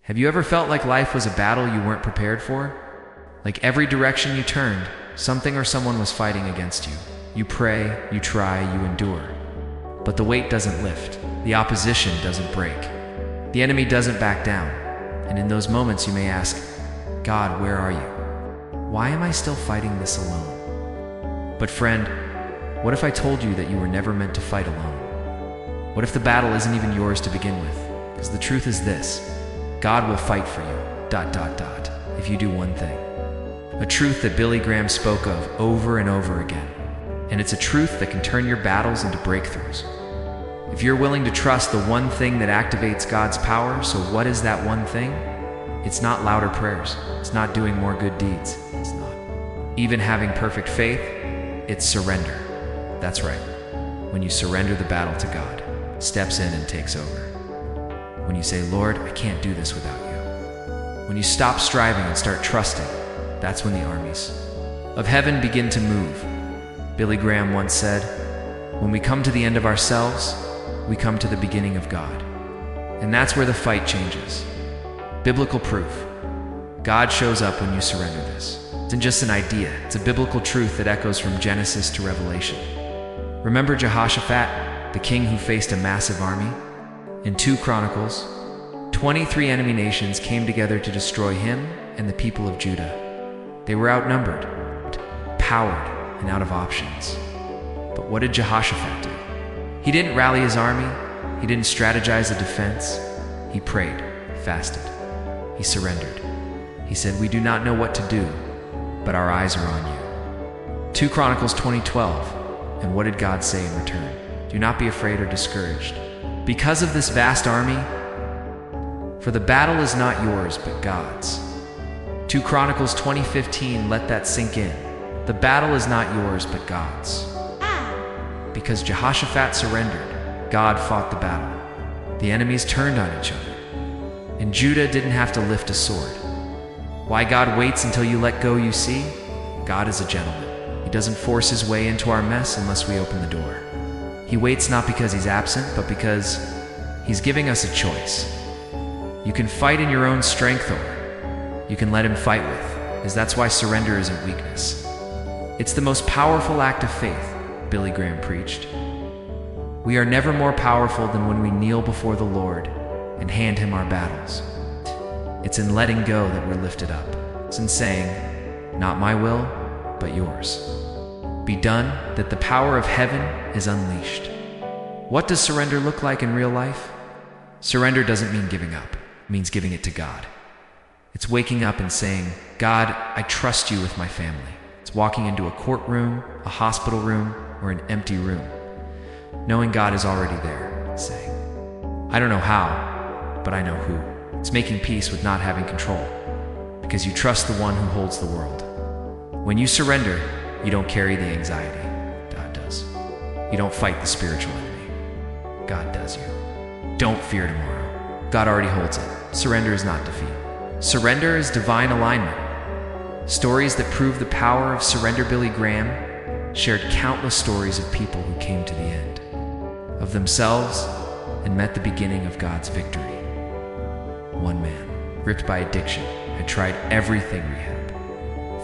Have you ever felt like life was a battle you weren't prepared for? Like every direction you turned, something or someone was fighting against you. You pray, you try, you endure. But the weight doesn't lift. The opposition doesn't break. The enemy doesn't back down. And in those moments you may ask, God, where are you? Why am I still fighting this alone? But friend, what if I told you that you were never meant to fight alone? What if the battle isn't even yours to begin with? Because the truth is this: God will fight for you, if you do one thing. A truth that Billy Graham spoke of over and over again. And it's a truth that can turn your battles into breakthroughs. If you're willing to trust the one thing that activates God's power, so what is that one thing? It's not louder prayers. It's not doing more good deeds. It's not even having perfect faith. It's surrender. That's right. When you surrender the battle to God, steps in and takes over. When you say, Lord, I can't do this without you. When you stop striving and start trusting, that's when the armies of heaven begin to move. Billy Graham once said, when we come to the end of ourselves, we come to the beginning of God. And that's where the fight changes. Biblical proof. God shows up when you surrender this. It isn't just an idea. It's a biblical truth that echoes from Genesis to Revelation. Remember Jehoshaphat, the king who faced a massive army? In 2 Chronicles, 23 enemy nations came together to destroy him and the people of Judah. They were outnumbered, powered, and out of options. But what did Jehoshaphat do? He didn't rally his army. He didn't strategize a defense. He prayed, fasted. He surrendered. He said, we do not know what to do, but our eyes are on you. 2 Chronicles 20:12. And what did God say in return? Do not be afraid or discouraged. Because of this vast army, for the battle is not yours, but God's. 2 Chronicles 20:15, let that sink in. The battle is not yours, but God's. Because Jehoshaphat surrendered, God fought the battle. The enemies turned on each other. And Judah didn't have to lift a sword. Why God waits until you let go, you see? God is a gentleman. He doesn't force his way into our mess unless we open the door. He waits not because he's absent, but because he's giving us a choice. You can fight in your own strength, or you can let him fight with, as that's why surrender isn't weakness. It's the most powerful act of faith, Billy Graham preached. We are never more powerful than when we kneel before the Lord and hand him our battles. It's in letting go that we're lifted up. It's in saying, not my will, but yours. Be done, that the power of heaven is unleashed. What does surrender look like in real life? Surrender doesn't mean giving up. It means giving it to God. It's waking up and saying, God, I trust you with my family. It's walking into a courtroom, a hospital room, or an empty room, knowing God is already there, saying, I don't know how, but I know who. It's making peace with not having control, because you trust the one who holds the world. When you surrender, you don't carry the anxiety. God does. You don't fight the spiritual enemy. God does you. Don't fear tomorrow. God already holds it. Surrender is not defeat. Surrender is divine alignment. Stories that prove the power of surrender. Billy Graham shared countless stories of people who came to the end of themselves and met the beginning of God's victory. One man, gripped by addiction, had tried everything: rehab,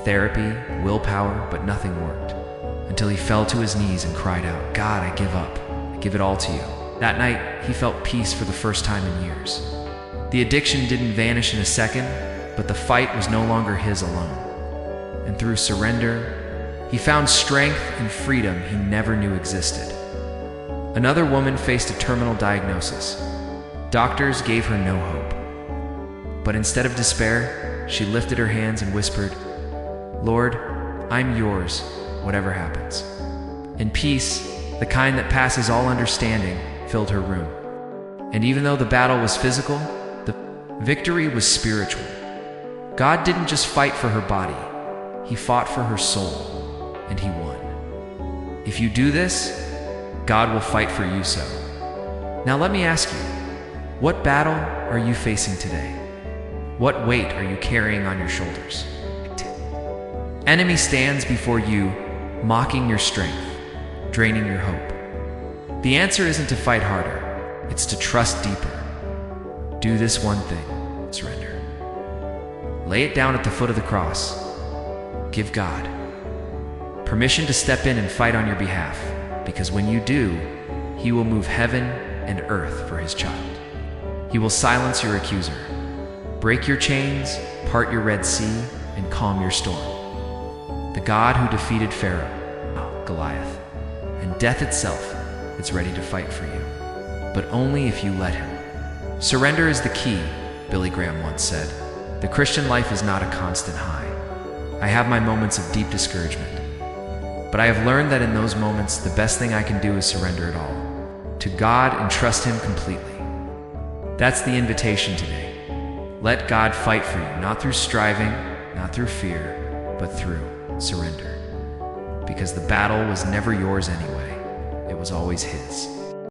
therapy, willpower, but nothing worked, until he fell to his knees and cried out, God, I give up. I give it all to you. That night, he felt peace for the first time in years. The addiction didn't vanish in a second, but the fight was no longer his alone. And through surrender, he found strength and freedom he never knew existed. Another woman faced a terminal diagnosis. Doctors gave her no hope. But instead of despair, she lifted her hands and whispered, Lord, I'm yours, whatever happens. And peace, the kind that passes all understanding, filled her room. And even though the battle was physical, the victory was spiritual. God didn't just fight for her body, he fought for her soul, and he won. If you do this, God will fight for you so. Now let me ask you, what battle are you facing today? What weight are you carrying on your shoulders? Enemy stands before you, mocking your strength, draining your hope. The answer isn't to fight harder, it's to trust deeper. Do this one thing: surrender. Lay it down at the foot of the cross. Give God permission to step in and fight on your behalf, because when you do, He will move heaven and earth for His child. He will silence your accuser, break your chains, part your Red Sea, and calm your storm. The God who defeated Pharaoh, Goliath, and death itself is ready to fight for you, but only if you let Him. Surrender is the key, Billy Graham once said. The Christian life is not a constant high. I have my moments of deep discouragement, but I have learned that in those moments, the best thing I can do is surrender it all to God and trust Him completely. That's the invitation today. Let God fight for you, not through striving, not through fear, but through surrender. Because the battle was never yours anyway. It was always His.